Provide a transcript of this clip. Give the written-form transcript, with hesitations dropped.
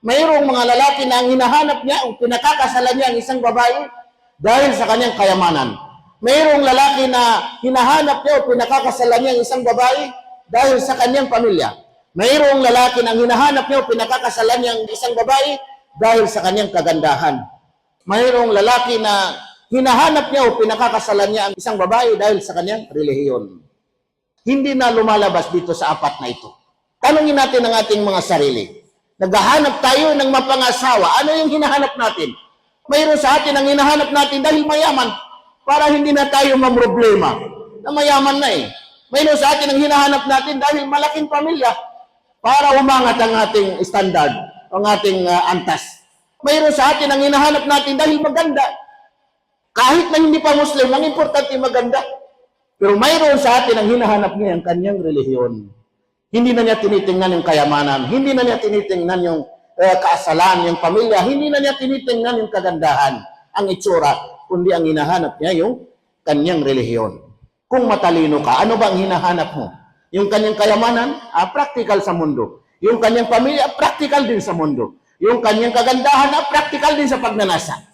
Mayroong mga lalaki na ang hinahanap niya, o pinakakasalan niya ang isang babae dahil sa kanyang kayamanan. Mayroong lalaki na hinahanap niya o pinakakasalan niya ang isang babae dahil sa kanyang pamilya. Mayroong lalaki na hinahanap niya o pinakakasalan niya ang isang babae dahil sa kanyang kagandahan. Mayroong lalaki na hinahanap niya o pinakakasalan niya ang isang babae dahil sa kanyang relihiyon. Hindi na lumalabas dito sa apat na ito. Tanungin natin ang ating mga sarili. Naghahanap tayo ng mapangasawa. Ano yung hinahanap natin? Mayroon sa atin ang hinahanap natin dahil mayaman para hindi na tayo mamroblema na mayaman na eh. Mayroon sa atin ang hinahanap natin dahil malaking pamilya para umangat ang ating standard, ang ating antas. Mayroon sa atin ang hinahanap natin dahil maganda. Kahit na hindi pa Muslim, ang importante maganda. Pero mayroon sa atin ang hinahanap niya ang kanyang relihiyon. Hindi na niya tinitingnan yung kayamanan, hindi na niya tinitingnan yung kaasalan, yung pamilya, hindi na niya tinitingnan yung kagandahan, ang itsura, kundi ang hinahanap niya yung kanyang relihiyon. Kung matalino ka, ano ba ang hinahanap mo? Yung kanyang kayamanan, practical sa mundo. Yung kanyang pamilya, practical din sa mundo. Yung kanyang kagandahan, practical din sa pagnanasa.